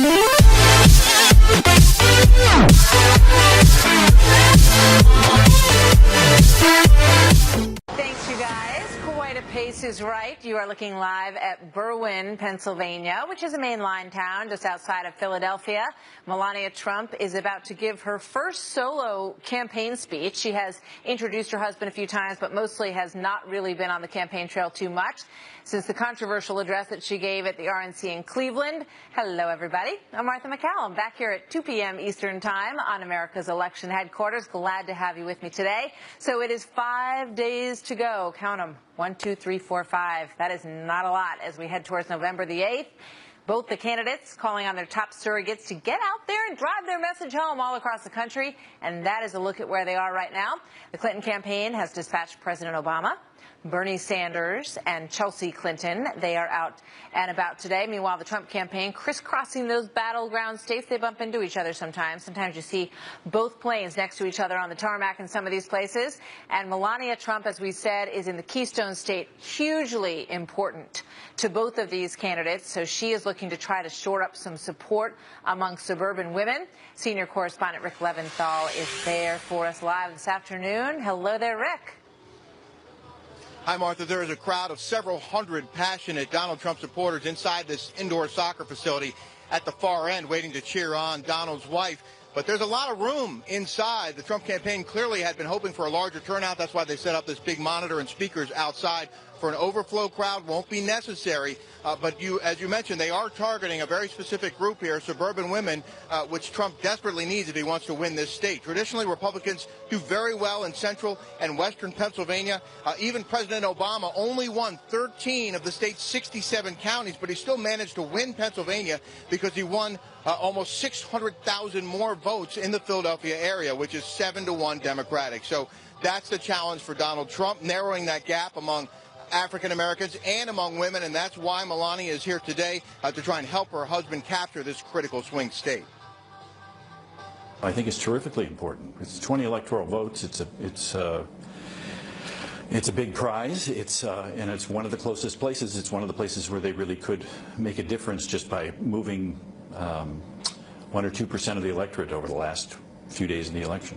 Thanks, you guys. Quite a pace is right. You are looking live at Berwyn, Pennsylvania, which is a mainline town just outside of Philadelphia. Melania Trump is about to give her first solo campaign speech. She has introduced her husband a few times, but mostly has not really been on the campaign trail too much since the controversial address that she gave at the RNC in Cleveland. Hello, everybody. I'm Martha MacCallum, back here at 2 p.m. Eastern Time on America's election headquarters. Glad to have you with me today. So it is 5 days to go. Count them. 1, 2, 3, 4, 5. That is not a lot as we head towards November the 8th. Both the candidates calling on their top surrogates to get out there and drive their message home all across the country. And that is a look at where they are right now. The Clinton campaign has dispatched President Obama, Bernie Sanders, and Chelsea Clinton. They are out and about today. Meanwhile, the Trump campaign crisscrossing those battleground states. They bump into each other sometimes. Sometimes you see both planes next to each other on the tarmac in some of these places. And Melania Trump, as we said, is in the Keystone State, hugely important to both of these candidates. So she is looking to try to shore up some support among suburban women. Senior correspondent Rick Leventhal is there for us live this afternoon. Hello there, Rick. Hi, Martha. There is a crowd of several hundred passionate Donald Trump supporters inside this indoor soccer facility at the far end waiting to cheer on Donald's wife. But there's a lot of room inside. The Trump campaign clearly had been hoping for a larger turnout. That's why they set up this big monitor and speakers outside. For an overflow crowd won't be necessary. But as you mentioned, they are targeting a very specific group here, suburban women, which Trump desperately needs if he wants to win this state. Traditionally, Republicans do very well in central and western Pennsylvania. Even President Obama only won 13 of the state's 67 counties, but he still managed to win Pennsylvania because he won almost 600,000 more votes in the Philadelphia area, which is 7-1 Democratic. So that's the challenge for Donald Trump, narrowing that gap among African Americans and among women, and that's why Melania is here today to try and help her husband capture this critical swing state. I think it's terrifically important. It's 20 electoral votes. It's a big prize. And it's one of the closest places. It's one of the places where they really could make a difference just by moving 1 or 2% of the electorate over the last few days in the election.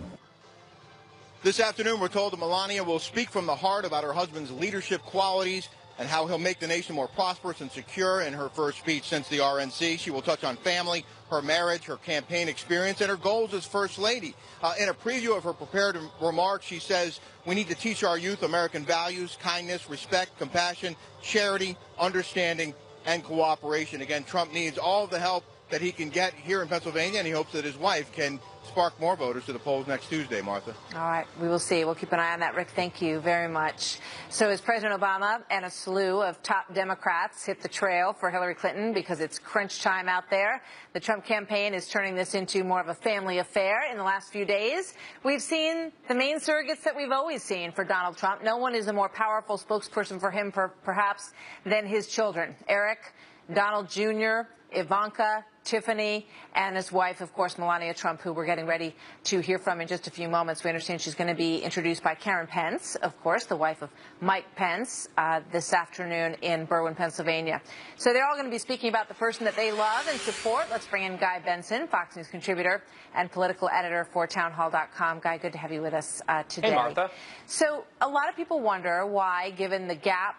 This afternoon, we're told that Melania will speak from the heart about her husband's leadership qualities and how he'll make the nation more prosperous and secure. In her first speech since the RNC, she will touch on family, her marriage, her campaign experience, and her goals as First Lady. In a preview of her prepared remarks, she says, we need to teach our youth American values, kindness, respect, compassion, charity, understanding, and cooperation. Again, Trump needs all of the help that he can get here in Pennsylvania, and he hopes that his wife can spark more voters to the polls next Tuesday, Martha. All right, we will see. We'll keep an eye on that, Rick. Thank you very much. So as President Obama and a slew of top Democrats hit the trail for Hillary Clinton because it's crunch time out there, the Trump campaign is turning this into more of a family affair. In the last few days, we've seen the main surrogates that we've always seen for Donald Trump. No one is a more powerful spokesperson for him, perhaps, than his children. Eric, Donald Jr., Ivanka, Tiffany, and his wife, of course, Melania Trump, who we're getting ready to hear from in just a few moments. We understand she's going to be introduced by Karen Pence, of course, the wife of Mike Pence, this afternoon in Berwyn, Pennsylvania. So they're all going to be speaking about the person that they love and support. Let's bring in Guy Benson, Fox News contributor and political editor for townhall.com. Guy, good to have you with us today. Hey, Martha. So a lot of people wonder why, given the gap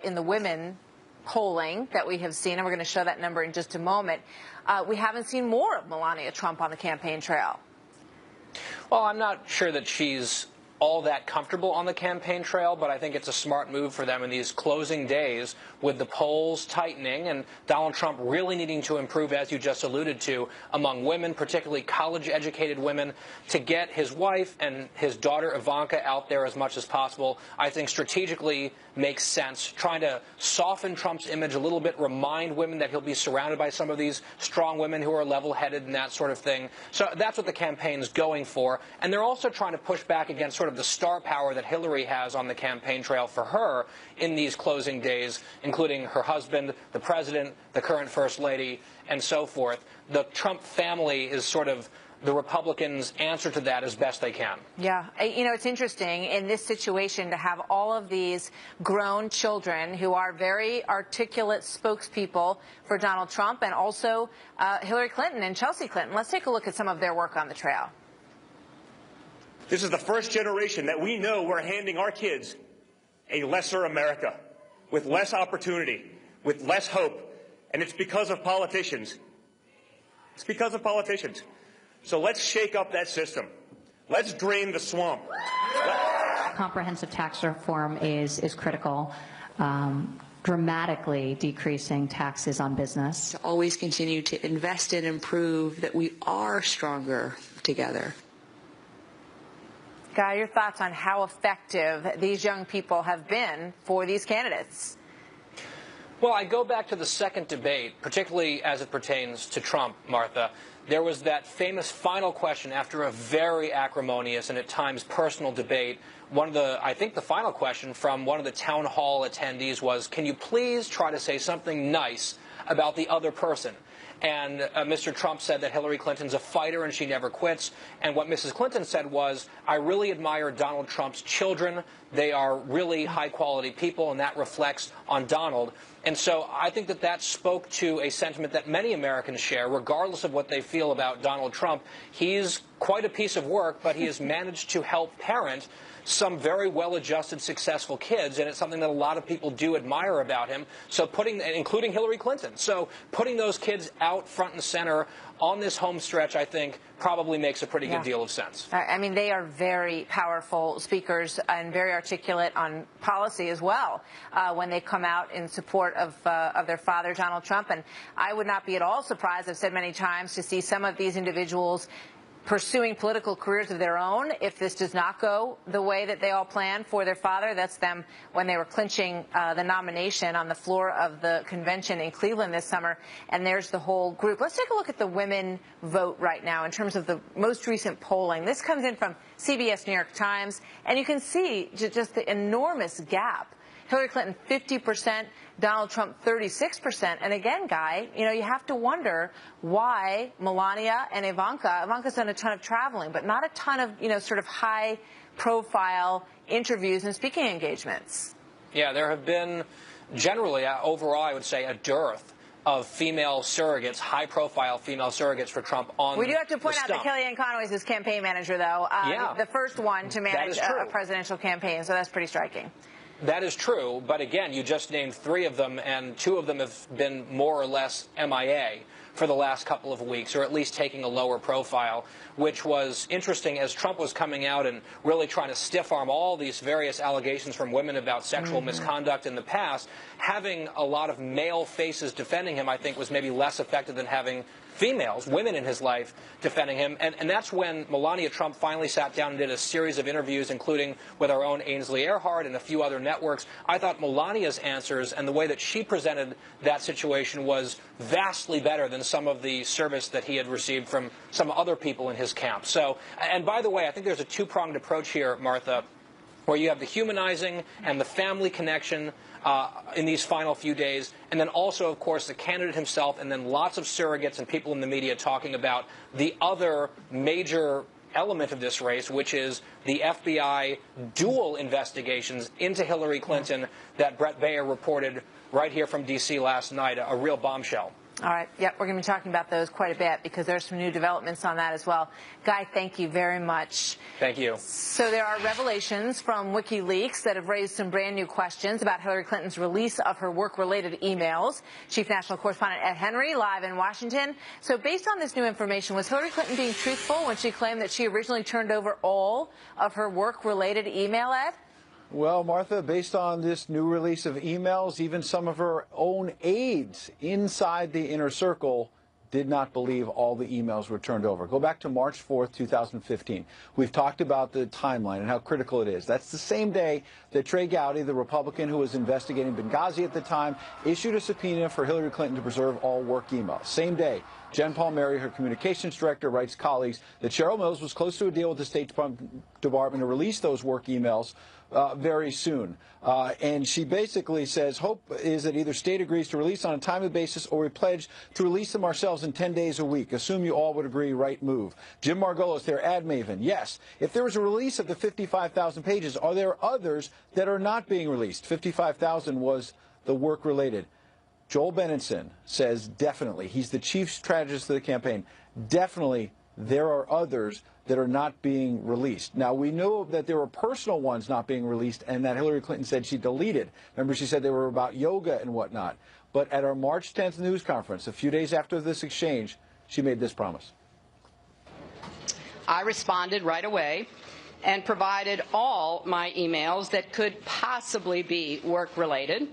in the women polling that we have seen, and we're going to show that number in just a moment, we haven't seen more of Melania Trump on the campaign trail. Well, I'm not sure that she's all that comfortable on the campaign trail, but I think it's a smart move for them in these closing days with the polls tightening and Donald Trump really needing to improve, as you just alluded to, among women, particularly college-educated women, to get his wife and his daughter Ivanka out there as much as possible. I think strategically makes sense, trying to soften Trump's image a little bit, remind women that he'll be surrounded by some of these strong women who are level-headed and that sort of thing. So that's what the campaign's going for. And they're also trying to push back against sort of the star power that Hillary has on the campaign trail for her in these closing days, including her husband, the president, the current first lady, and so forth. The Trump family is sort of the Republicans answer to that as best they can. Yeah. You know, it's interesting in this situation to have all of these grown children who are very articulate spokespeople for Donald Trump and also Hillary Clinton and Chelsea Clinton. Let's take a look at some of their work on the trail. This is the first generation that we know we're handing our kids a lesser America with less opportunity, with less hope, and it's because of politicians. It's because of politicians. So let's shake up that system. Let's drain the swamp. Comprehensive tax reform is critical. Dramatically decreasing taxes on business. To always continue to invest in and prove that we are stronger together. Guy, your thoughts on how effective these young people have been for these candidates? Well, I go back to the second debate, particularly as it pertains to Trump, Martha. There was that famous final question after a very acrimonious and at times personal debate. I think the final question from one of the town hall attendees was, can you please try to say something nice about the other person? And Mr. Trump said that Hillary Clinton's a fighter and she never quits. And what Mrs. Clinton said was, I really admire Donald Trump's children. They are really high-quality people, and that reflects on Donald. And so I think that that spoke to a sentiment that many Americans share, regardless of what they feel about Donald Trump. He's quite a piece of work, but he has managed to help parent some very well-adjusted, successful kids, and it's something that a lot of people do admire about him. So including Hillary Clinton. So putting those kids out front and center on this home stretch, I think, probably makes a pretty good deal of sense. I mean, they are very powerful speakers and very articulate on policy as well when they come out in support of their father, Donald Trump. And I would not be at all surprised, I've said many times, to see some of these individuals pursuing political careers of their own if this does not go the way that they all planned for their father. That's them when they were clinching the nomination on the floor of the convention in Cleveland this summer. And there's the whole group. Let's take a look at the women vote right now in terms of the most recent polling. This comes in from CBS New York Times, and you can see just the enormous gap. Hillary Clinton 50%, Donald Trump 36%. And again, Guy, you know, you have to wonder why Melania and Ivanka's done a ton of traveling, but not a ton of, you know, sort of high profile interviews and speaking engagements. Yeah, there have been generally, overall, I would say, a dearth of female surrogates, high-profile female surrogates for Trump on the We do have to point out that Kellyanne Conway is his campaign manager, though. The first one to manage a presidential campaign, so that's pretty striking. That is true, but again, you just named 3 of them, and 2 of them have been more or less MIA for the last couple of weeks, or at least taking a lower profile, which was interesting as Trump was coming out and really trying to stiff-arm all these various allegations from women about sexual misconduct in the past. Having a lot of male faces defending him, I think, was maybe less effective than having females, women in his life, defending him. And that's when Melania Trump finally sat down and did a series of interviews, including with our own Ainsley Earhardt and a few other networks. I thought Melania's answers and the way that she presented that situation was vastly better than some of the service that he had received from some other people in his camp. So, and by the way, I think there's a two-pronged approach here, Martha, where you have the humanizing and the family connection in these final few days, and then also, of course, the candidate himself, and then lots of surrogates and people in the media talking about the other major element of this race, which is the FBI dual investigations into Hillary Clinton that Bret Baier reported right here from D.C. last night, a real bombshell. All right. Yep, we're going to be talking about those quite a bit because there's some new developments on that as well. Guy, thank you very much. Thank you. So there are revelations from WikiLeaks that have raised some brand new questions about Hillary Clinton's release of her work-related emails. Chief National Correspondent Ed Henry, live in Washington. So based on this new information, was Hillary Clinton being truthful when she claimed that she originally turned over all of her work-related email, Ed? Well, Martha, based on this new release of emails, even some of her own aides inside the inner circle did not believe all the emails were turned over. Go back to March 4th, 2015. We've talked about the timeline and how critical it is. That's the same day that Trey Gowdy, the Republican who was investigating Benghazi at the time, issued a subpoena for Hillary Clinton to preserve all work emails. Same day. Jen Palmieri, her communications director, writes colleagues that Cheryl Mills was close to a deal with the State Department to release those work emails very soon. And she basically says, hope is that either state agrees to release on a timely basis or we pledge to release them ourselves in 10 days a week. Assume you all would agree, right move. Jim Margolis, their ad maven. Yes, if there was a release of the 55,000 pages, are there others that are not being released? 55,000 was the work related. Joel Benenson says definitely. He's the chief strategist of the campaign. Definitely there are others that are not being released. Now, we know that there were personal ones not being released and that Hillary Clinton said she deleted. Remember, she said they were about yoga and whatnot. But at our March 10th news conference, a few days after this exchange, she made this promise. I responded right away and provided all my emails that could possibly be work-related,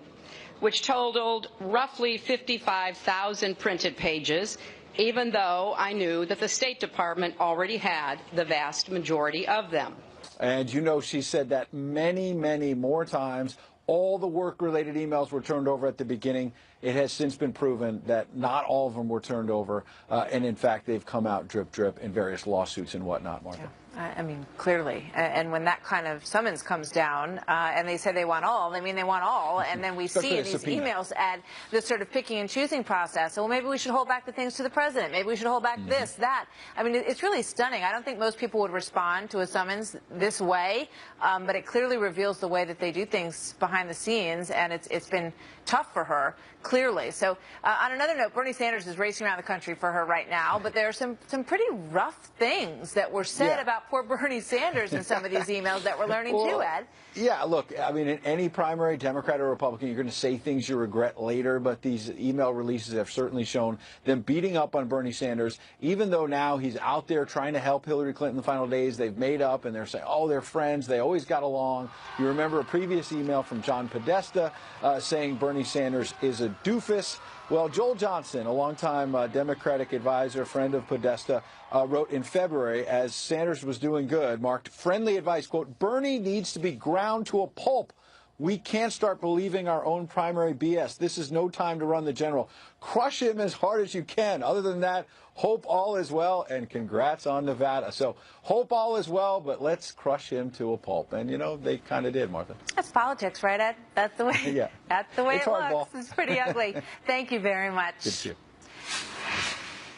which totaled roughly 55,000 printed pages, even though I knew that the State Department already had the vast majority of them. And you know she said that many, many more times. All the work-related emails were turned over at the beginning. It has since been proven that not all of them were turned over, and in fact, they've come out drip, drip in various lawsuits and whatnot, Martha. Yeah. I mean, clearly. And when that kind of summons comes down and they say they want all, they mean they want all. And then we see these emails add this sort of picking and choosing process. So, well, maybe we should hold back the things to the president. Maybe we should hold back this, that. I mean, it's really stunning. I don't think most people would respond to a summons this way, but it clearly reveals the way that they do things behind the scenes. And it's been tough for her, clearly. So on another note, Bernie Sanders is racing around the country for her right now, but there are some pretty rough things that were said about poor Bernie Sanders in some of these emails that we're learning too, Ed. Yeah, look, I mean, in any primary, Democrat or Republican, you're going to say things you regret later, but these email releases have certainly shown them beating up on Bernie Sanders, even though now he's out there trying to help Hillary Clinton in the final days. They've made up, and they're saying, oh, they're friends. They always got along. You remember a previous email from John Podesta saying Bernie Sanders is a doofus. Well, Joel Johnson, a longtime Democratic advisor, friend of Podesta, wrote in February, as Sanders was doing good, marked friendly advice, quote, Bernie needs to be ground to a pulp. We can't start believing our own primary BS. This is no time to run the general. Crush him as hard as you can. Other than that, hope all is well, and congrats on Nevada. So hope all is well, but let's crush him to a pulp. And, you know, they kind of did, Martha. That's politics, right, Ed? That's the way, that's the way it looks. Hardball. It's pretty ugly. Thank you very much. Good to see you.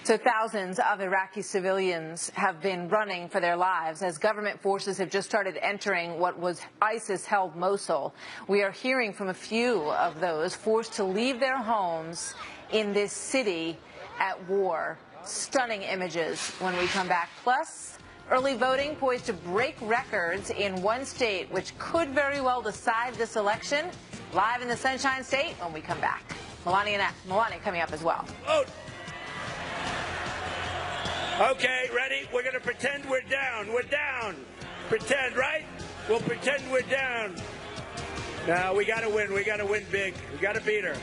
So thousands of Iraqi civilians have been running for their lives as government forces have just started entering what was ISIS-held Mosul. We are hearing from a few of those forced to leave their homes in this city at war. Stunning images when we come back. Plus, early voting poised to break records in one state, which could very well decide this election. Live in the Sunshine State when we come back. Melania coming up as well. Vote. Okay, ready? We're going to pretend we're down. We're down. Pretend, right? We'll pretend we're down. Now, we got to win. We got to win big. We got to beat her.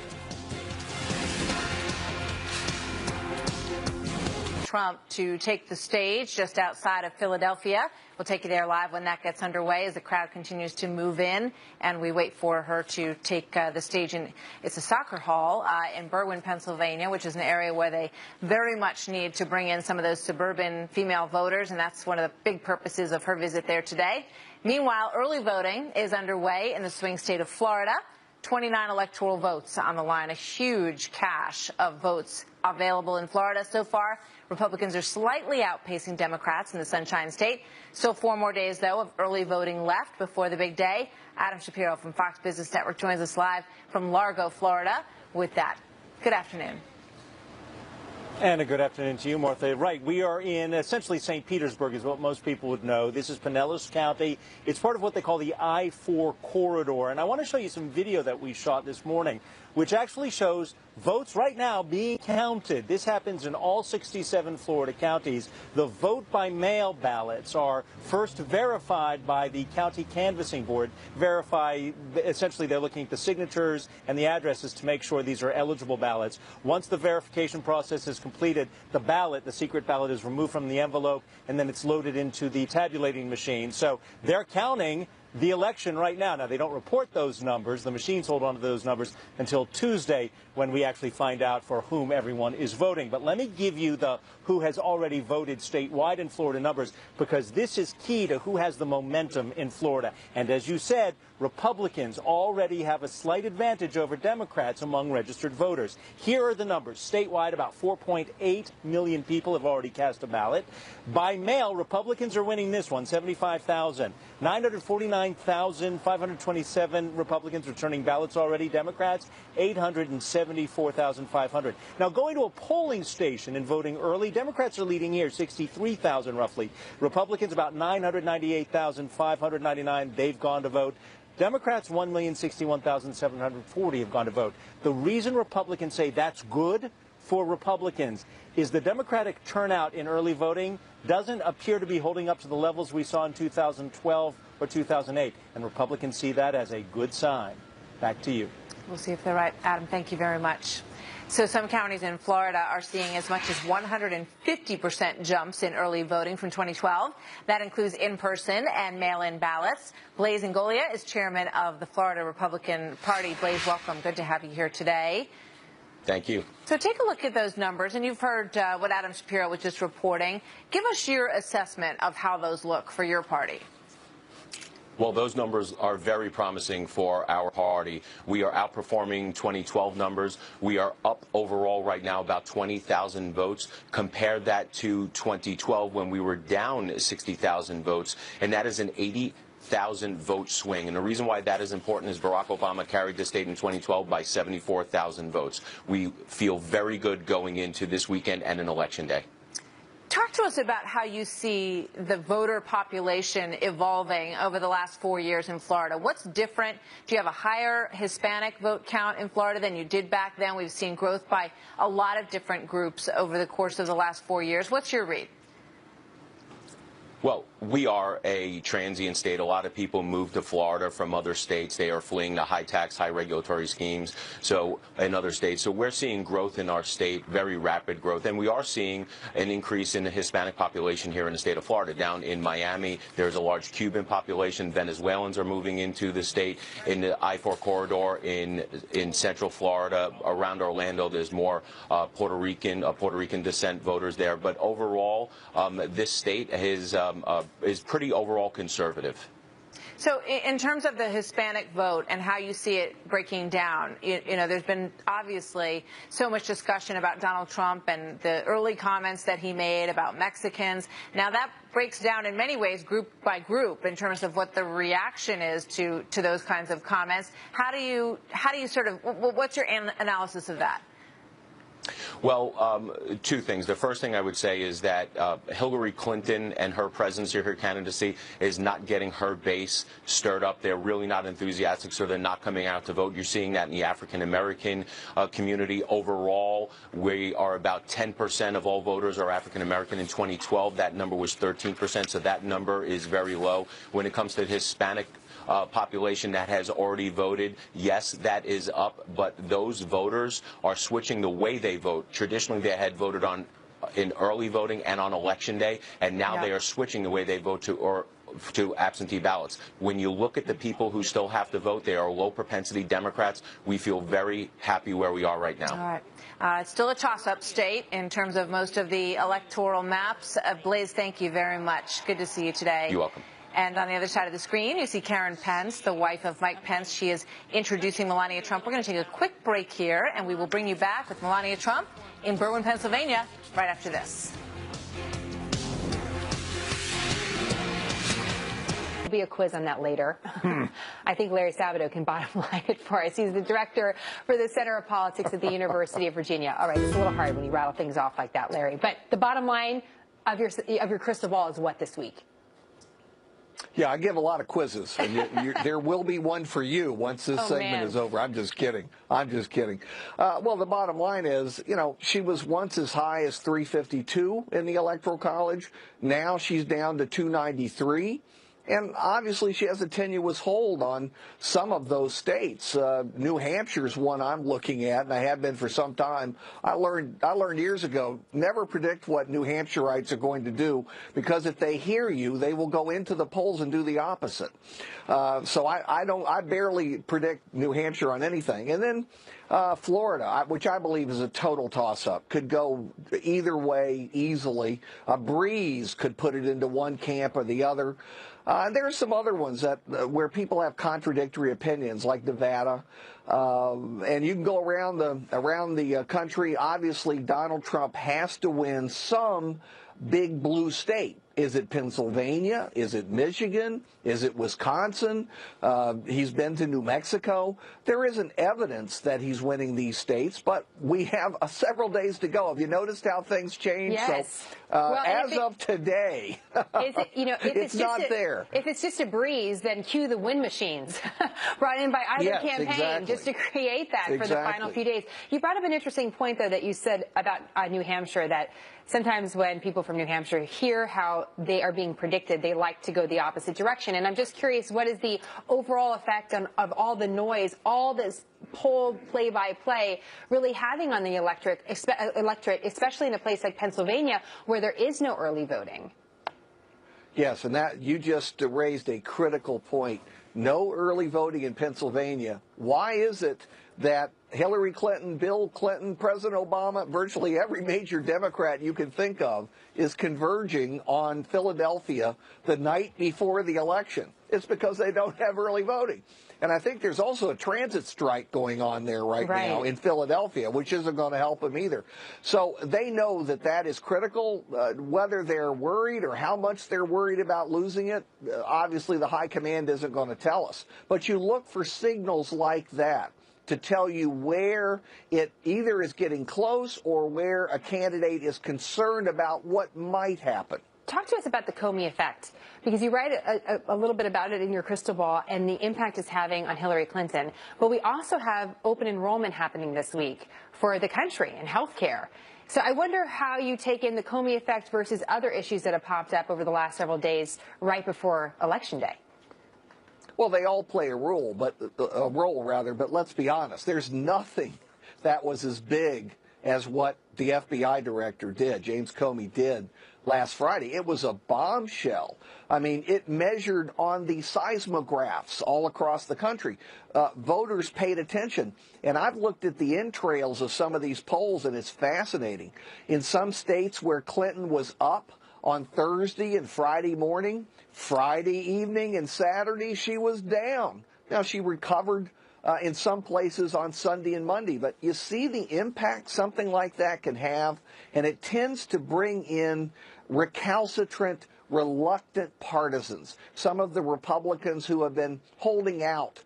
Trump to take the stage just outside of Philadelphia. We'll take you there live when that gets underway as the crowd continues to move in and we wait for her to take the stage. It's a soccer hall in Berwyn, Pennsylvania, which is an area where they very much need to bring in some of those suburban female voters, and that's one of the big purposes of her visit there today. Meanwhile, early voting is underway in the swing state of Florida. 29 electoral votes on the line, a huge cache of votes available in Florida so far. Republicans are slightly outpacing Democrats in the Sunshine State. Still 4 more days, though, of early voting left before the big day. Adam Shapiro from Fox Business Network joins us live from Largo, Florida with that. Good afternoon. And a good afternoon to you, Martha. Right, we are in essentially St. Petersburg is what most people would know. This is Pinellas County. It's part of what they call the I-4 corridor. And I want to show you some video that we shot this morning, which actually shows votes right now being counted. This happens in all 67 Florida counties. The vote-by-mail ballots are first verified by the county canvassing board. Essentially, they're looking at the signatures and the addresses to make sure these are eligible ballots. Once the verification process is completed, the ballot, the secret ballot, is removed from the envelope, and then it's loaded into the tabulating machine. So they're counting the election right now. Now, they don't report those numbers. The machines hold on to those numbers until Tuesday, when we actually find out for whom everyone is voting. But let me give you the who has already voted statewide in Florida numbers, because this is key to who has the momentum in Florida. And as you said, Republicans already have a slight advantage over Democrats among registered voters. Here are the numbers. Statewide, about 4.8 million people have already cast a ballot. By mail, Republicans are winning this one, 75,000. 949,527 Republicans returning ballots already. Democrats, 874,500. Now, going to a polling station and voting early, Democrats are leading here, 63,000 roughly. Republicans, about 998,599. They've gone to vote. Democrats, 1,061,740 have gone to vote. The reason Republicans say that's good for Republicans is the Democratic turnout in early voting doesn't appear to be holding up to the levels we saw in 2012 or 2008. And Republicans see that as a good sign. Back to you. We'll see if they're right. Adam, thank you very much. So some counties in Florida are seeing as much as 150% jumps in early voting from 2012. That includes in-person and mail-in ballots. Blaise Ingoglia is chairman of the Florida Republican Party. Blaise, welcome. Good to have you here today. Thank you. So take a look at those numbers, and you've heard what Adam Shapiro was just reporting. Give us your assessment of how those look for your party. Well, those numbers are very promising for our party. We are outperforming 2012 numbers. We are up overall right now about 20,000 votes. Compare that to 2012 when we were down 60,000 votes, and that is an 80,000 vote swing. And the reason why that is important is Barack Obama carried the state in 2012 by 74,000 votes. We feel very good going into this weekend and an election day. Talk to us about how you see the voter population evolving over the last 4 years in Florida. What's different? Do you have a higher Hispanic vote count in Florida than you did back then? We've seen growth by a lot of different groups over the course of the last 4 years. What's your read? Well, we are a transient state. A lot of people move to Florida from other states. They are fleeing the high tax, high regulatory schemes in other states. So we're seeing growth in our state, very rapid growth. And we are seeing an increase in the Hispanic population here in the state of Florida. Down in Miami, there's a large Cuban population. Venezuelans are moving into the state. In the I-4 corridor in central Florida, around Orlando, there's more Puerto Rican descent voters there. But overall, this state is pretty overall conservative. So in terms of the Hispanic vote and how you see it breaking down, you know, there's been obviously so much discussion about Donald Trump and the early comments that he made about Mexicans. Now that breaks down in many ways group by group in terms of what the reaction is to those kinds of comments. How do you sort of, what's your analysis of that? Well, two things. The first thing I would say is that Hillary Clinton and her presence here, her candidacy, is not getting her base stirred up. They're really not enthusiastic, so they're not coming out to vote. You're seeing that in the African-American community. Overall, we are about 10% of all voters are African-American. In 2012, that number was 13%, so that number is very low. When it comes to Hispanic population that has already voted, yes, that is up, but those voters are switching the way they vote. Traditionally, they had voted in early voting and on election day, and now they are switching the way they vote to absentee ballots. When you look at the people who still have to vote, they are low-propensity Democrats. We feel very happy where we are right now. All right. It's still a toss-up state in terms of most of the electoral maps. Blaise, thank you very much. Good to see you today. You're welcome. And on the other side of the screen, you see Karen Pence, the wife of Mike Pence. She is introducing Melania Trump. We're going to take a quick break here, and we will bring you back with Melania Trump in Berwyn, Pennsylvania, right after this. There'll be a quiz on that later. I think Larry Sabato can bottom line it for us. He's the director for the Center of Politics at the University of Virginia. All right, it's a little hard when you rattle things off like that, Larry. But the bottom line of your crystal ball is what this week? Yeah, I give a lot of quizzes, and there will be one for you once this segment is over. I'm just kidding. I'm just kidding. Well, the bottom line is, you know, she was once as high as 352 in the Electoral College. Now she's down to 293. And obviously she has a tenuous hold on some of those states. New Hampshire's one I'm looking at, and I have been for some time. I learned years ago, never predict what New Hampshireites are going to do, because if they hear you, they will go into the polls and do the opposite. So I barely predict New Hampshire on anything. And then Florida, which I believe is a total toss-up, could go either way easily. A breeze could put it into one camp or the other. There are some other ones that where people have contradictory opinions, like Nevada, and you can go around the country. Obviously, Donald Trump has to win some big blue state. Is it Pennsylvania? Is it Michigan? Is it Wisconsin? He's been to New Mexico. There isn't evidence that he's winning these states, but we have several days to go. Have you noticed how things change? Yes. So, as of today, it's not there. If it's just a breeze, then cue the wind machines brought in by either campaign just to create that for the final few days. You brought up an interesting point, though, that you said about New Hampshire, that sometimes when people from New Hampshire hear how they are being predicted, they like to go the opposite direction. And I'm just curious, what is the overall effect of all the noise, all this poll play-by-play really having on the electorate, especially in a place like Pennsylvania where there is no early voting? Yes, and that you just raised a critical point. No early voting in Pennsylvania. Why is it that Hillary Clinton, Bill Clinton, President Obama, virtually every major Democrat you can think of is converging on Philadelphia the night before the election? It's because they don't have early voting. And I think there's also a transit strike going on there right now in Philadelphia, which isn't going to help them either. So they know that that is critical. Whether they're worried or how much they're worried about losing it, obviously the high command isn't going to tell us. But you look for signals like that to tell you where it either is getting close or where a candidate is concerned about what might happen. Talk to us about the Comey effect, because you write a little bit about it in your crystal ball and the impact it's having on Hillary Clinton. But we also have open enrollment happening this week for the country in healthcare. So I wonder how you take in the Comey effect versus other issues that have popped up over the last several days right before Election Day. Well, they all play a role, but let's be honest. There's nothing that was as big as what the FBI director did, James Comey did last Friday. It was a bombshell. I mean, it measured on the seismographs all across the country. Voters paid attention. And I've looked at the entrails of some of these polls, and it's fascinating. In some states where Clinton was up on Thursday and Friday morning, Friday evening and Saturday, she was down. Now, she recovered in some places on Sunday and Monday, but you see the impact something like that can have, and it tends to bring in recalcitrant, reluctant partisans. Some of the Republicans who have been holding out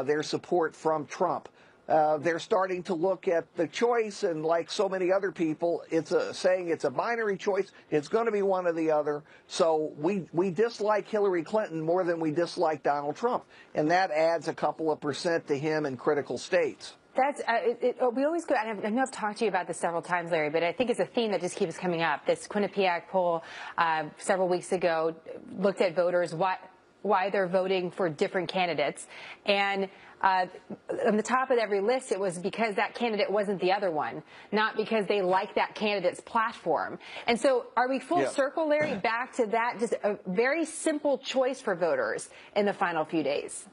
their support from Trump. They're starting to look at the choice, and like so many other people, saying it's a binary choice. It's going to be one or the other. So we dislike Hillary Clinton more than we dislike Donald Trump, and that adds a couple of % to him in critical states. That's we always go. I know I've talked to you about this several times, Larry, but I think it's a theme that just keeps coming up. This Quinnipiac poll several weeks ago looked at voters why they're voting for different candidates, and on the top of every list, it was because that candidate wasn't the other one, not because they like that candidate's platform. And so are we full circle, Larry, back to that, just a very simple choice for voters in the final few days?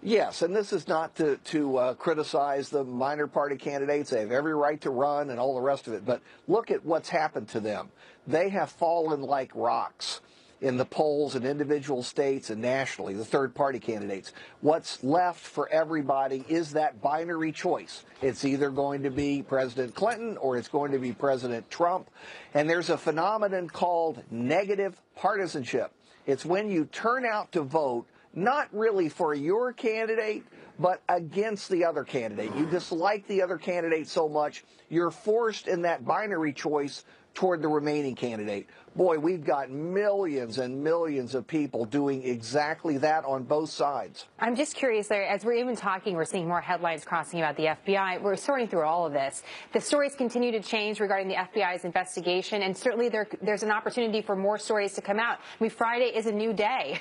Yes, and this is not to criticize the minor party candidates. They have every right to run and all the rest of it. But look at what's happened to them. They have fallen like rocks in the polls in individual states and nationally, the third-party candidates. What's left for everybody is that binary choice. It's either going to be President Clinton or it's going to be President Trump. And there's a phenomenon called negative partisanship. It's when you turn out to vote not really for your candidate, but against the other candidate. You dislike the other candidate so much, you're forced in that binary choice toward the remaining candidate. Boy, we've got millions and millions of people doing exactly that on both sides. I'm just curious, Larry, as we're even talking, we're seeing more headlines crossing about the FBI. We're sorting through all of this. The stories continue to change regarding the FBI's investigation, and certainly there's an opportunity for more stories to come out. I mean, Friday is a new day.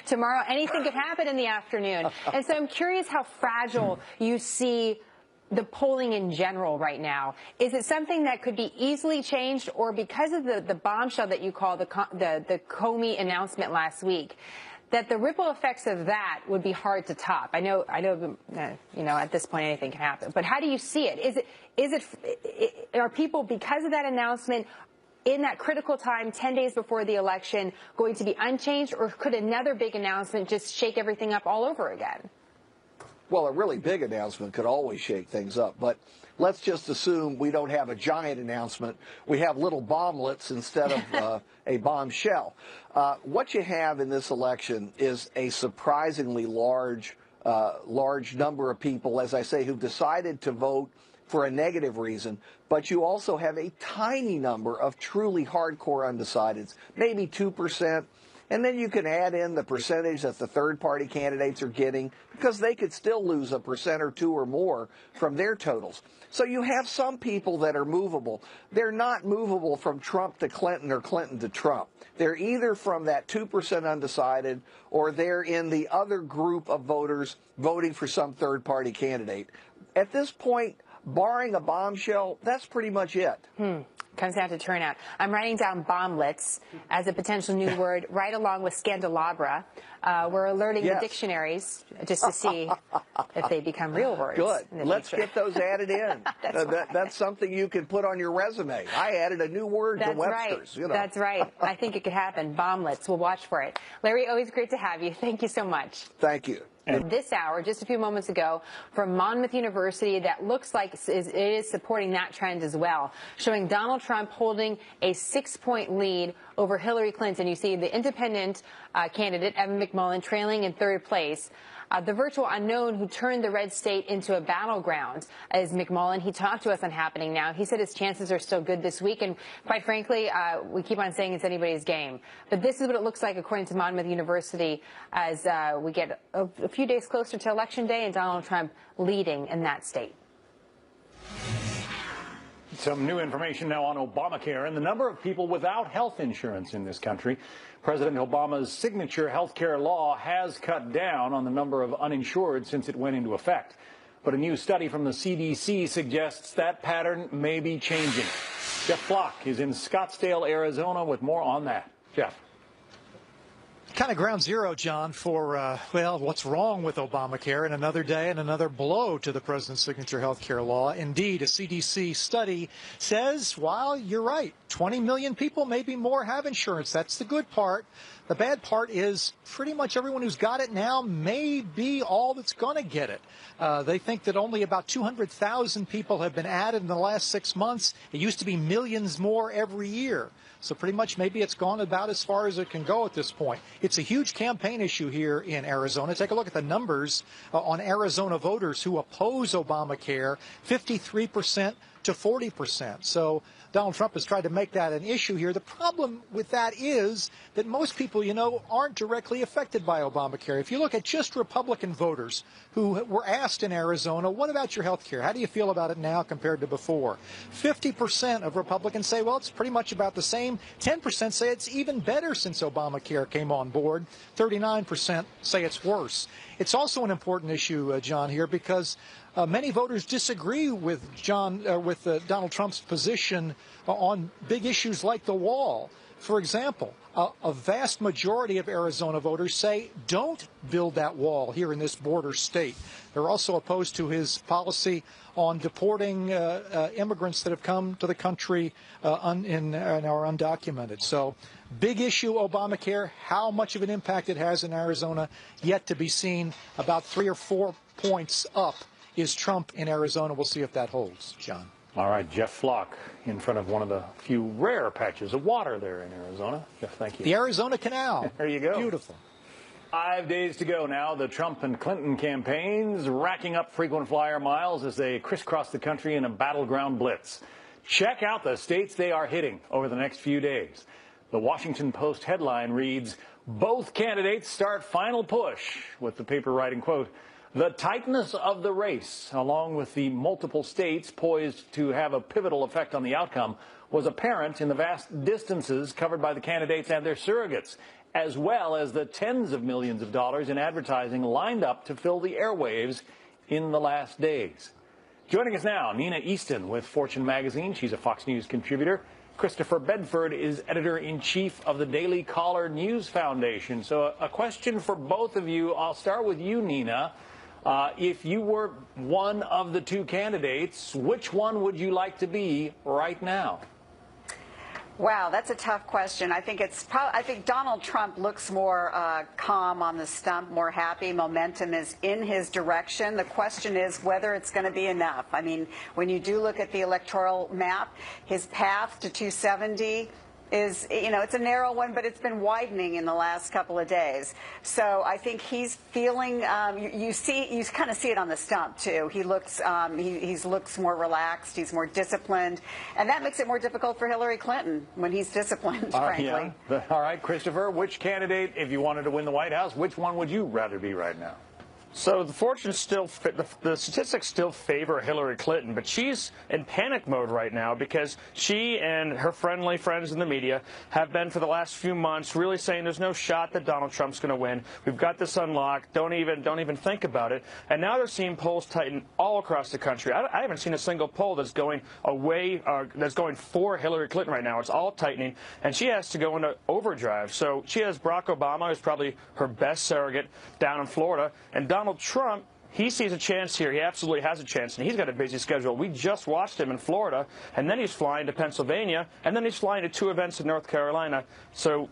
Tomorrow, anything could happen in the afternoon. And so I'm curious how fragile you see the polling in general right now. Is it something that could be easily changed, or because of the bombshell that you call the Comey announcement last week, that the ripple effects of that would be hard to top? I know, you know, at this point anything can happen. But how do you see it? Are people, because of that announcement, in that critical time, 10 days before the election, going to be unchanged, or could another big announcement just shake everything up all over again? Well, a really big announcement could always shake things up, but let's just assume we don't have a giant announcement. We have little bomblets instead of a bombshell. What you have in this election is a surprisingly large number of people, as I say, who've decided to vote for a negative reason, but you also have a tiny number of truly hardcore undecideds, maybe 2%. And then you can add in the percentage that the third-party candidates are getting, because they could still lose 1% or 2% or more from their totals. So you have some people that are movable. They're not movable from Trump to Clinton or Clinton to Trump. They're either from that 2% undecided, or they're in the other group of voters voting for some third-party candidate. At this point, barring a bombshell, that's pretty much it. Comes down to turnout. I'm writing down bomblets as a potential new word, right along with scandelabra. We're alerting the dictionaries just to see if they become real words. Good. Let's get those added in. That's something you can put on your resume. I added a new word to Webster's. Right. That's right. I think it could happen. Bomblets. We'll watch for it. Larry, always great to have you. Thank you so much. Thank you. This hour, just a few moments ago, from Monmouth University, that looks like it is supporting that trend as well, showing Donald Trump holding a 6-point lead over Hillary Clinton. You see the independent candidate, Evan McMullin, trailing in third place. The virtual unknown who turned the red state into a battleground is McMullin. He talked to us on Happening Now. He said his chances are still good this week, and quite frankly, we keep on saying it's anybody's game. But this is what it looks like according to Monmouth University as we get a few days closer to Election Day and Donald Trump leading in that state. Some new information now on Obamacare and the number of people without health insurance in this country. President Obama's signature health care law has cut down on the number of uninsured since it went into effect. But a new study from the CDC suggests that pattern may be changing. Jeff Flock is in Scottsdale, Arizona with more on that. Jeff. Kind of ground zero, John, for, well, what's wrong with Obamacare, and another day and another blow to the president's signature health care law. Indeed, a CDC study says, while you're right, 20 million people, maybe more, have insurance. That's the good part. The bad part is pretty much everyone who's got it now may be all that's going to get it. They think that only about 200,000 people have been added in the last 6 months. It used to be millions more every year. So pretty much maybe it's gone about as far as it can go at this point. It's a huge campaign issue here in Arizona. Take a look at the numbers on Arizona voters who oppose Obamacare, 53% to 40%. So Donald Trump has tried to make that an issue here. The problem with that is that most people, you know, aren't directly affected by Obamacare. If you look at just Republican voters who were asked in Arizona, what about your health care? How do you feel about it now compared to before? 50% of Republicans say, well, it's pretty much about the same. 10% say it's even better since Obamacare came on board. 39% say it's worse. It's also an important issue, John, here because many voters disagree with Donald Trump's position on big issues like the wall. For example, a vast majority of Arizona voters say don't build that wall here in this border state. They're also opposed to his policy on deporting immigrants that have come to the country and are undocumented. So big issue, Obamacare. How much of an impact it has in Arizona, yet to be seen. About 3 or 4 points up is Trump in Arizona. We'll see if that holds, John. All right, Jeff Flock in front of one of the few rare patches of water there in Arizona. Jeff, thank you. The Arizona Canal. There you go. Beautiful. 5 days to go now. The Trump and Clinton campaigns racking up frequent flyer miles as they crisscross the country in a battleground blitz. check out the states they are hitting over the next few days. The Washington Post headline reads, "Both candidates start final push," with the paper writing, quote, "The tightness of the race, along with the multiple states poised to have a pivotal effect on the outcome, was apparent in the vast distances covered by the candidates and their surrogates, as well as the tens of millions of dollars in advertising lined up to fill the airwaves in the last days." Joining us now, Nina Easton with Fortune magazine. She's a Fox News contributor. Christopher Bedford is editor-in-chief of the Daily Caller News Foundation. So a question for both of you. I'll start with you, Nina. If you were one of the two candidates, which one would you like to be right now? Wow, that's a tough question. I think I think Donald Trump looks more calm on the stump, more happy. Momentum is in his direction. The question is whether it's going to be enough. I mean, when you do look at the electoral map, his path to 270 is, it's a narrow one, but it's been widening in the last couple of days. So I think he's feeling, you kind of see it on the stump too. He looks, he looks more relaxed. He's more disciplined, and that makes it more difficult for Hillary Clinton when he's disciplined, frankly. Yeah. All right, Christopher, which candidate, if you wanted to win the White House, which one would you rather be right now? So the statistics still favor Hillary Clinton, but she's in panic mode right now because she and her friendly friends in the media have been for the last few months really saying there's no shot that Donald Trump's going to win. We've got this unlocked. Don't even think about it. And now they're seeing polls tighten all across the country. I haven't seen a single poll that's going that's going for Hillary Clinton right now. It's all tightening, and she has to go into overdrive. So she has Barack Obama, who's probably her best surrogate down in Florida, and Donald Trump, he sees a chance here. He absolutely has a chance, and he's got a busy schedule. We just watched him in Florida, and then he's flying to Pennsylvania, and then he's flying to 2 events in North Carolina. So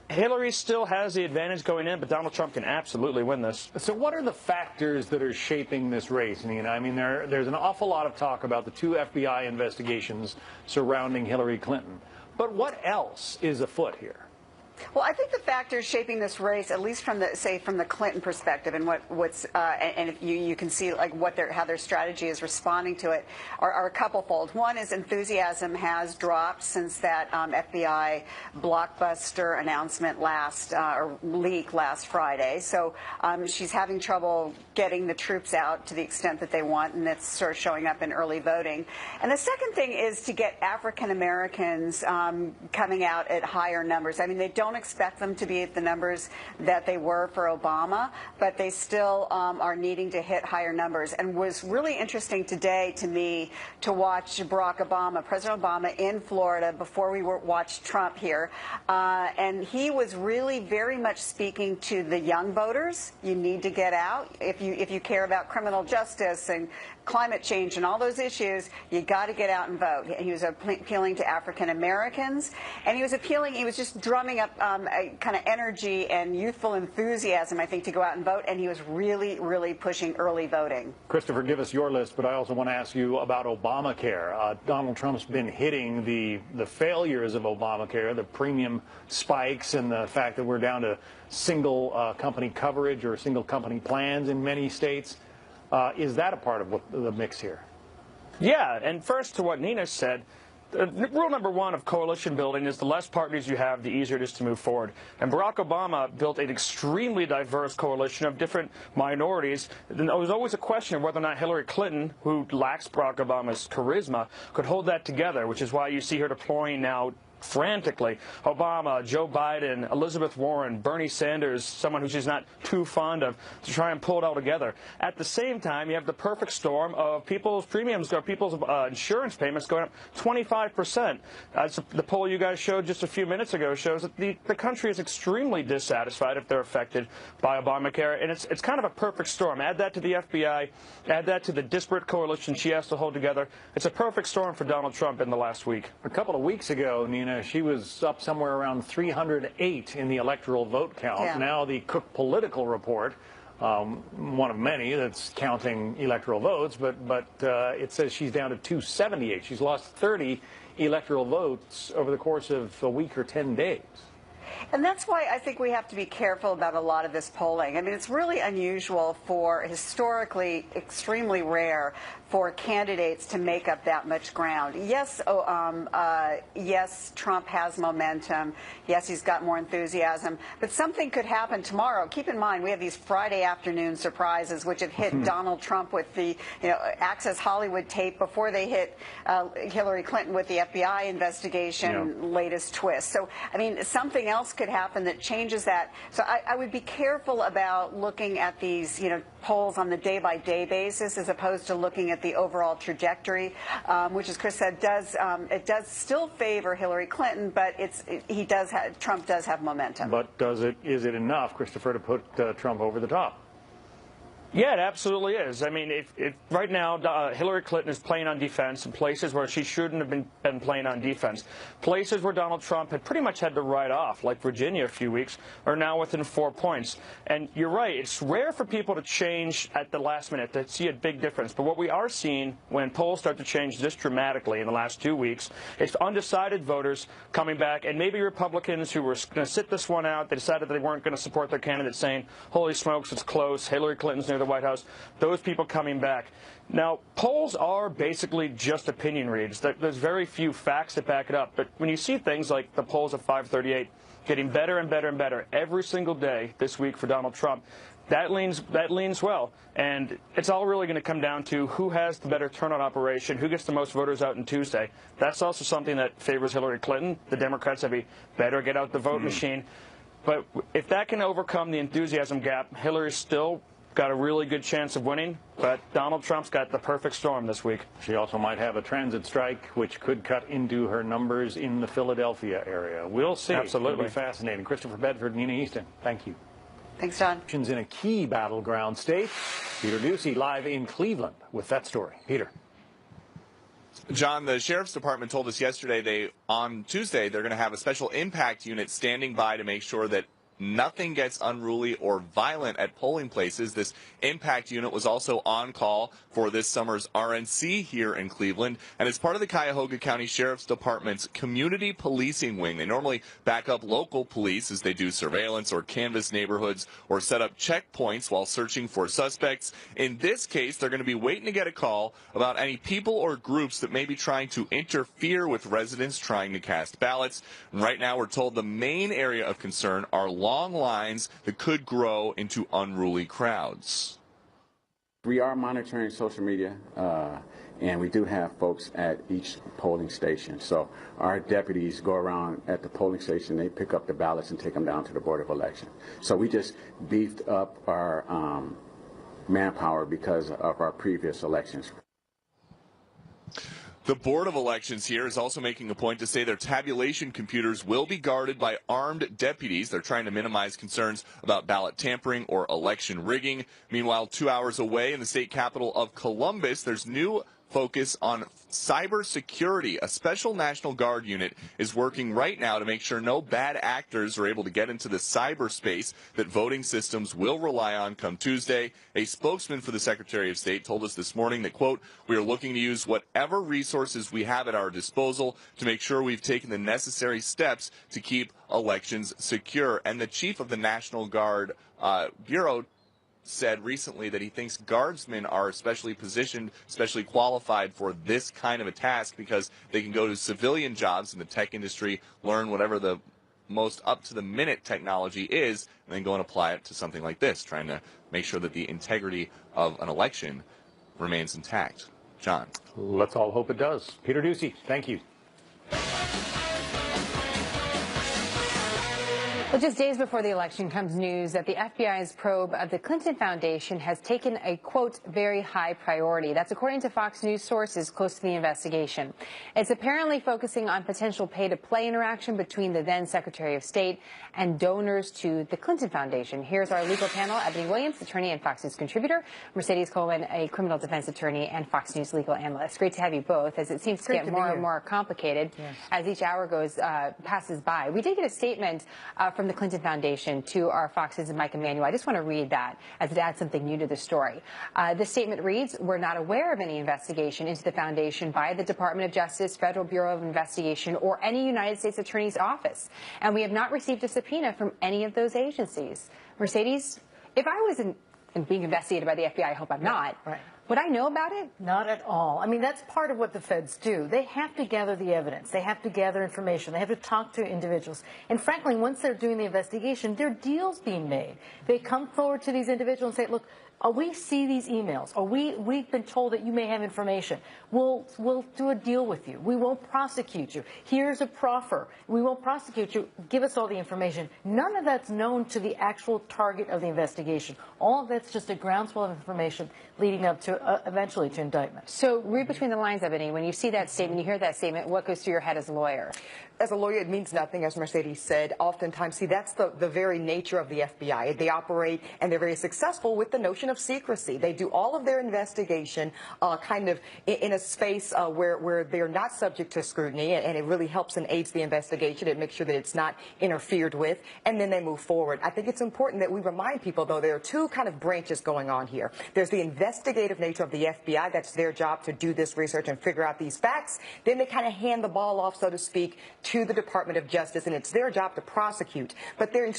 Hillary still has the advantage going in, but Donald Trump can absolutely win this. So what are the factors that are shaping this race, Nina? I mean, there's an awful lot of talk about the 2 FBI investigations surrounding Hillary Clinton. But what else is afoot here? Well, I think the factors shaping this race, at least from the Clinton perspective, and and if you can see like how their strategy is responding to it, are a couple-fold. One is enthusiasm has dropped since that FBI blockbuster announcement or leak last Friday. So she's having trouble getting the troops out to the extent that they want, and it's sort of showing up in early voting. And the second thing is to get African Americans coming out at higher numbers. I mean, they don't expect them to be at the numbers that they were for Obama, but they still are needing to hit higher numbers. And was really interesting today to me to watch President Obama in Florida before we watched Trump here. And he was really very much speaking to the young voters. You need to get out. If you care about criminal justice and climate change and all those issues, you got to get out and vote. He was appealing to African Americans, and he was just drumming up a kind of energy and youthful enthusiasm, I think, to go out and vote, and he was really, really pushing early voting. Christopher, give us your list, but I also want to ask you about Obamacare. Donald Trump's been hitting the failures of Obamacare, the premium spikes, and the fact that we're down to single company coverage or single company plans in many states. Is that a part of the mix here? Yeah, and first to what Nina said, rule number one of coalition building is the less partners you have, the easier it is to move forward. And Barack Obama built an extremely diverse coalition of different minorities. There was always a question of whether or not Hillary Clinton, who lacks Barack Obama's charisma, could hold that together, which is why you see her deploying now frantically Obama, Joe Biden, Elizabeth Warren, Bernie Sanders, someone who she's not too fond of, to try and pull it all together. At the same time, you have the perfect storm of people's premiums, people's insurance payments going up 25%. The poll you guys showed just a few minutes ago shows that the country is extremely dissatisfied if they're affected by Obamacare, and it's kind of a perfect storm. Add that to the FBI, add that to the disparate coalition she has to hold together. It's a perfect storm for Donald Trump in the last week. A couple of weeks ago, Nina, she was up somewhere around 308 in the electoral vote count. Yeah. Now the Cook Political Report, one of many that's counting electoral votes, but it says she's down to 278. She's lost 30 electoral votes over the course of a week or 10 days. And that's why I think we have to be careful about a lot of this polling. I mean, it's really unusual for, historically extremely rare, for candidates to make up that much ground. Yes, yes, Trump has momentum. Yes, he's got more enthusiasm. But something could happen tomorrow. Keep in mind, we have these Friday afternoon surprises, which have hit Donald Trump with the Access Hollywood tape before they hit Hillary Clinton with the FBI investigation latest twist. So, I mean, something else could happen that changes that. So I would be careful about looking at these, polls on the day-by-day basis as opposed to looking at the overall trajectory, which, as Chris said, it does still favor Hillary Clinton, but Trump does have momentum. But is it enough, Christopher, to put Trump over the top? Yeah, it absolutely is. I mean, if right now Hillary Clinton is playing on defense in places where she shouldn't have been playing on defense, places where Donald Trump had pretty much had to write off, like Virginia a few weeks, are now within 4 points. And you're right, it's rare for people to change at the last minute, to see a big difference. But what we are seeing when polls start to change this dramatically in the last 2 weeks, it's undecided voters coming back, and maybe Republicans who were going to sit this one out, they decided they weren't going to support their candidate, saying, holy smokes, it's close, Hillary Clinton's near the White House, those people coming back. Now, polls are basically just opinion reads. There's very few facts that back it up. But when you see things like the polls at 538 getting better and better and better every single day this week for Donald Trump, that leans well. And it's all really going to come down to who has the better turnout operation, who gets the most voters out on Tuesday. That's also something that favors Hillary Clinton. The Democrats have a better get out the vote machine. But if that can overcome the enthusiasm gap, Hillary's still got a really good chance of winning, but Donald Trump's got the perfect storm this week. She also might have a transit strike, which could cut into her numbers in the Philadelphia area. We'll see. Absolutely. It'll be fascinating. Christopher Bedford, Nina Easton, thank you. Thanks, John. In a key battleground state, Peter Ducey live in Cleveland with that story. Peter. John, the Sheriff's Department told us yesterday on Tuesday they're going to have a special impact unit standing by to make sure that nothing gets unruly or violent at polling places. This impact unit was also on call for this summer's RNC here in Cleveland, and it's part of the Cuyahoga County Sheriff's Department's community policing wing. They normally back up local police as they do surveillance or canvass neighborhoods or set up checkpoints while searching for suspects. In this case, they're going to be waiting to get a call about any people or groups that may be trying to interfere with residents trying to cast ballots. And right now, we're told the main area of concern are long lines that could grow into unruly crowds. We are monitoring social media, and we do have folks at each polling station. So our deputies go around at the polling station, they pick up the ballots and take them down to the Board of Election. So we just beefed up our manpower because of our previous elections. The Board of Elections here is also making a point to say their tabulation computers will be guarded by armed deputies. They're trying to minimize concerns about ballot tampering or election rigging. Meanwhile, 2 hours away in the state capital of Columbus, there's new focus on cybersecurity. A special National Guard unit is working right now to make sure no bad actors are able to get into the cyberspace that voting systems will rely on come Tuesday. A spokesman for the Secretary of State told us this morning that, quote, we are looking to use whatever resources we have at our disposal to make sure we've taken the necessary steps to keep elections secure. And the chief of the National Guard Bureau said recently that he thinks guardsmen are especially positioned, especially qualified for this kind of a task because they can go to civilian jobs in the tech industry, learn whatever the most up-to-the-minute technology is, and then go and apply it to something like this, trying to make sure that the integrity of an election remains intact. John. Let's all hope it does. Peter Ducey, thank you. Well, just days before the election comes news that the FBI's probe of the Clinton Foundation has taken a, quote, very high priority. That's according to Fox News sources close to the investigation. It's apparently focusing on potential pay-to-play interaction between the then Secretary of State and donors to the Clinton Foundation. Here's our legal panel: Ebony Williams, attorney and Fox News contributor; Mercedes Coleman, a criminal defense attorney and Fox News legal analyst. Great to have you both, as it seems to get more and more complicated as each hour passes by. We did get a statement from the Clinton Foundation to our Fox's Mike Emanuel. I just want to read that as it adds something new to the story. This statement reads, "We're not aware of any investigation into the foundation by the Department of Justice, Federal Bureau of Investigation, or any United States Attorney's Office. And we have not received a subpoena from any of those agencies." Mercedes, if I was being investigated by the FBI, I hope I'm not. Right. Would I know about it? Not at all. I mean, that's part of what the feds do. They have to gather the evidence. They have to gather information. They have to talk to individuals. And frankly, once they're doing the investigation, there are deals being made. They come forward to these individuals and say, look, we see these emails, or we've been told that you may have information. We'll do a deal with you. We won't prosecute you. Here's a proffer. We won't prosecute you. Give us all the information. None of that's known to the actual target of the investigation. All of that's just a groundswell of information leading up to eventually to indictment. So read between the lines, Ebony. When you see that statement, you hear that statement, what goes through your head as a lawyer? As a lawyer, it means nothing, as Mercedes said. Oftentimes, see, that's the very nature of the FBI. They operate, and they're very successful with the notion of secrecy. They do all of their investigation kind of in a space where they're not subject to scrutiny, and it really helps and aids the investigation. It makes sure that it's not interfered with, and then they move forward. I think it's important that we remind people, though, there are two kind of branches going on here. There's the investigative nature of the FBI. That's their job to do this research and figure out these facts. Then they kind of hand the ball off, so to speak, to the Department of Justice, and it's their job to prosecute. But they're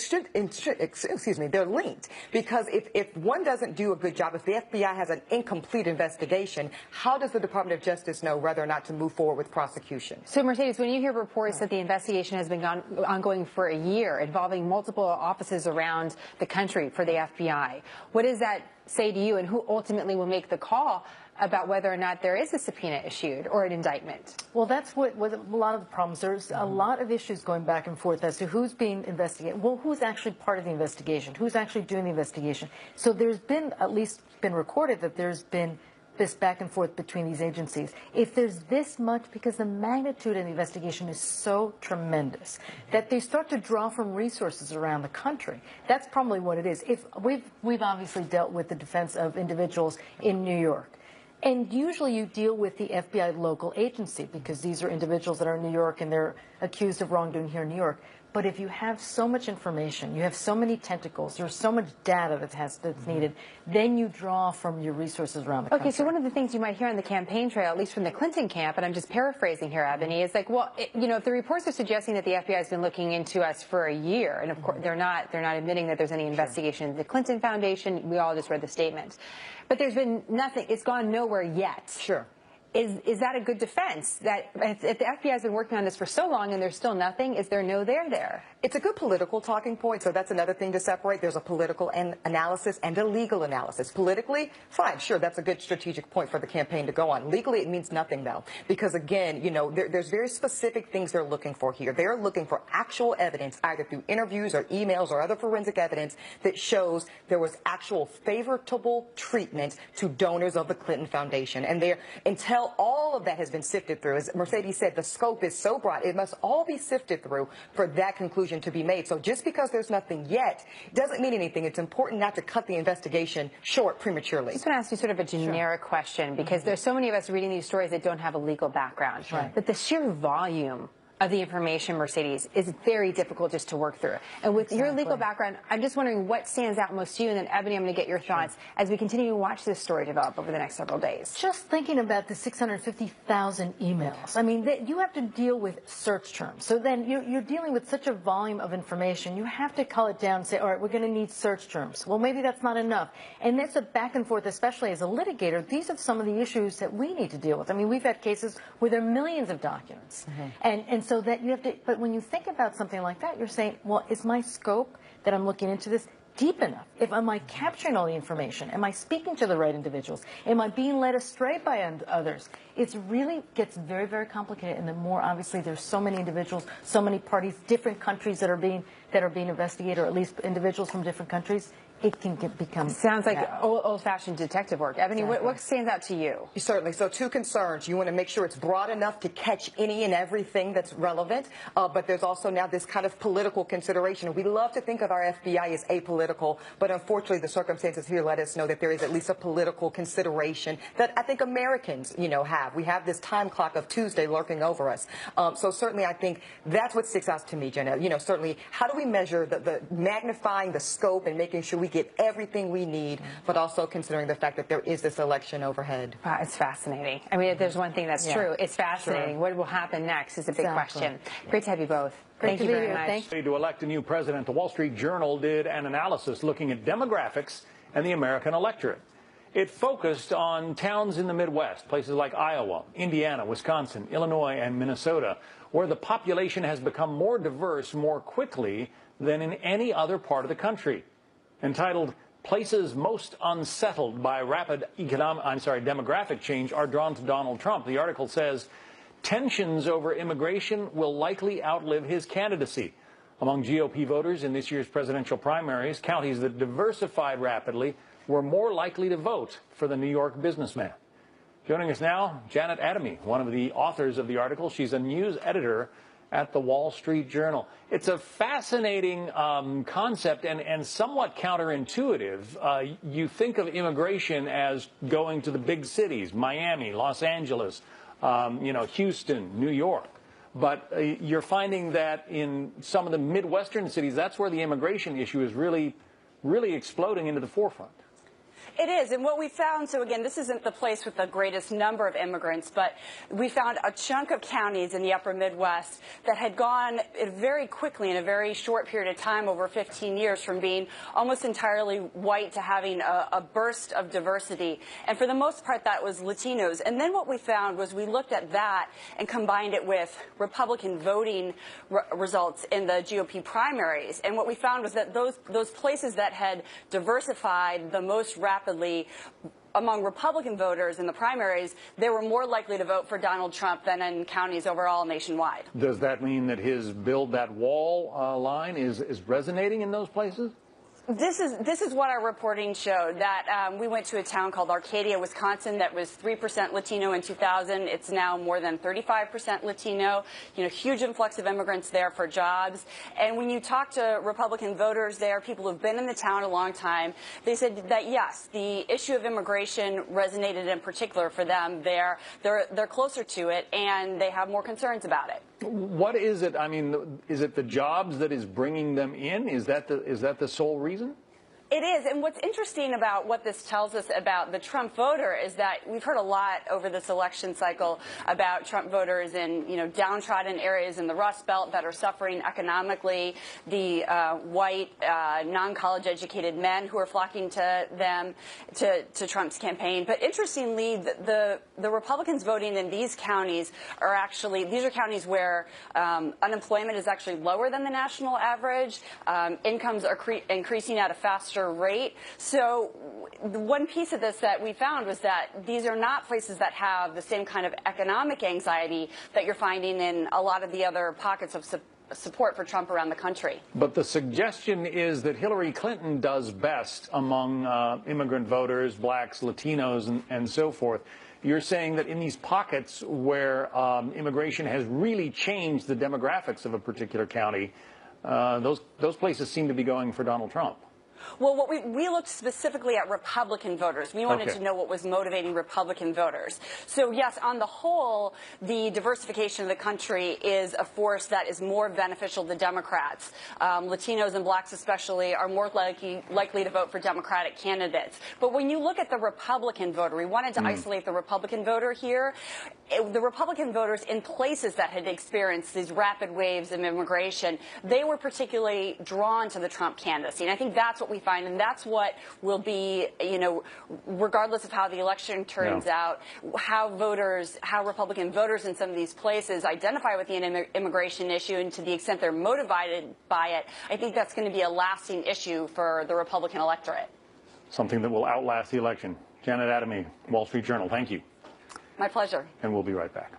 they're linked, because if one doesn't do a good job, if the FBI has an incomplete investigation, how does the Department of Justice know whether or not to move forward with prosecution? So, Mercedes, when you hear reports that the investigation has been ongoing for a year, involving multiple offices around the country for the FBI, what does that say to you, and who ultimately will make the call about whether or not there is a subpoena issued or an indictment? Well, that's what a lot of the problems. There's a lot of issues going back and forth as to who's being investigated. Well, who's actually part of the investigation? Who's actually doing the investigation? So there's been, at least been recorded, that there's been this back and forth between these agencies. If there's this much, because the magnitude of the investigation is so tremendous, that they start to draw from resources around the country. That's probably what it is. If we've obviously dealt with the defense of individuals in New York. And usually you deal with the FBI local agency, because these are individuals that are in New York and they're accused of wrongdoing here in New York. But if you have so much information, you have so many tentacles, there's so much data that's needed, then you draw from your resources around the country. Okay, so one of the things you might hear on the campaign trail, at least from the Clinton camp, and I'm just paraphrasing here, Ebony, is like, well, if the reports are suggesting that the FBI has been looking into us for a year, and of course they're not admitting that there's any investigation into the Clinton Foundation. We all just read the statement. But there's been nothing. It's gone nowhere yet. Sure. Is that a good defense? That if the FBI has been working on this for so long and there's still nothing, is there no there? It's a good political talking point, so that's another thing to separate. There's a political analysis and a legal analysis. Politically, fine, sure, that's a good strategic point for the campaign to go on. Legally, it means nothing, though, because, again, there's very specific things they're looking for here. They're looking for actual evidence, either through interviews or emails or other forensic evidence, that shows there was actual favorable treatment to donors of the Clinton Foundation. And until all of that has been sifted through, as Mercedes said, the scope is so broad, it must all be sifted through for that conclusion to be made. So just because there's nothing yet doesn't mean anything. It's important not to cut the investigation short prematurely. I just want to ask you sort of a generic question, because there's so many of us reading these stories that don't have a legal background. Right. But the sheer volume of the information, Mercedes, is very difficult just to work through. And with your legal background, I'm just wondering what stands out most to you, and then Ebony, I'm going to get your thoughts as we continue to watch this story develop over the next several days. Just thinking about the 650,000 emails, I mean, you have to deal with search terms. So then you're dealing with such a volume of information, you have to cull it down and say, all right, we're going to need search terms. Well, maybe that's not enough. And that's a back and forth, especially as a litigator. These are some of the issues that we need to deal with. I mean, we've had cases where there are millions of documents. And so that you have to, but when you think about something like that, you're saying, well, is my scope that I'm looking into this deep enough? Am I capturing all the information? Am I speaking to the right individuals? Am I being led astray by others? It really gets very, very complicated. And the more, obviously, there's so many individuals, so many parties, different countries that are being investigated, or at least individuals from different countries. it can become. Sounds like old-fashioned detective work. Ebony, Exactly. what stands out to you? Certainly. So 2 concerns. You want to make sure it's broad enough to catch any and everything that's relevant, but there's also now this kind of political consideration. We love to think of our FBI as apolitical, but unfortunately the circumstances here let us know that there is at least a political consideration that I think Americans, have. We have this time clock of Tuesday lurking over us. So certainly I think that's what sticks out to me, Jenna. Certainly, how do we measure the magnifying the scope and making sure we get everything we need, but also considering the fact that there is this election overhead. Wow, it's fascinating. I mean, if there's one thing that's true, it's fascinating. Sure. What will happen next is a big question. Great to have you both. Great Thank to you be very here. much. Thanks. To elect a new president, the Wall Street Journal did an analysis looking at demographics and the American electorate. It focused on towns in the Midwest, places like Iowa, Indiana, Wisconsin, Illinois, and Minnesota, where the population has become more diverse more quickly than in any other part of the country. Entitled Places Most Unsettled by Rapid Demographic Change Are Drawn to Donald Trump, the article says tensions over immigration will likely outlive his candidacy. Among GOP voters in this year's presidential primaries, counties that diversified rapidly were more likely to vote for the New York businessman. Joining us now, Janet Adamy, one of the authors of the article. She's a news editor at the Wall Street Journal. It's a fascinating concept and somewhat counterintuitive. You think of immigration as going to the big cities, Miami, Los Angeles, Houston, New York. But you're finding that in some of the Midwestern cities, that's where the immigration issue is really exploding into the forefront. It is, and what we found, so again, this isn't the place with the greatest number of immigrants, but we found a chunk of counties in the upper Midwest that had gone very quickly in a very short period of time, over 15 years, from being almost entirely white to having a burst of diversity. And for the most part, that was Latinos. And then what we found was we looked at that and combined it with Republican voting results in the GOP primaries. And what we found was that those places that had diversified the most rapidly among Republican voters in the primaries, they were more likely to vote for Donald Trump than in counties overall nationwide. Does that mean that his build that wall line is resonating in those places? This is what our reporting showed, that we went to a town called Arcadia, Wisconsin, that was 3% Latino in 2000. It's now more than 35% Latino. Huge influx of immigrants there for jobs. And when you talk to Republican voters there, people who've been in the town a long time, they said that yes, the issue of immigration resonated in particular for them there. They're closer to it, and they have more concerns about it. What is it? I mean, is it the jobs that is bringing them in? Is that the sole reason? It is, and what's interesting about what this tells us about the Trump voter is that we've heard a lot over this election cycle about Trump voters in downtrodden areas in the Rust Belt that are suffering economically, the white, non-college educated men who are flocking to them, to Trump's campaign. But interestingly, the Republicans voting in these counties are these are counties where unemployment is actually lower than the national average, incomes are increasing at a faster rate. So one piece of this that we found was that these are not places that have the same kind of economic anxiety that you're finding in a lot of the other pockets of support for Trump around the country. But the suggestion is that Hillary Clinton does best among immigrant voters, blacks, Latinos, and so forth. You're saying that in these pockets where immigration has really changed the demographics of a particular county, those places seem to be going for Donald Trump. Well, we looked specifically at Republican voters. We wanted to know what was motivating Republican voters. So, yes, on the whole, the diversification of the country is a force that is more beneficial to Democrats. Latinos and blacks especially are more likely to vote for Democratic candidates. But when you look at the Republican voter, we wanted to isolate the Republican voter here. The Republican voters in places that had experienced these rapid waves of immigration, they were particularly drawn to the Trump candidacy. And I think that's what we find, and that's what will be, regardless of how the election turns out, how Republican voters in some of these places identify with the immigration issue, and to the extent they're motivated by it, I think that's going to be a lasting issue for the Republican electorate. Something that will outlast the election. Janet Adamy, Wall Street Journal, thank you. My pleasure. And we'll be right back.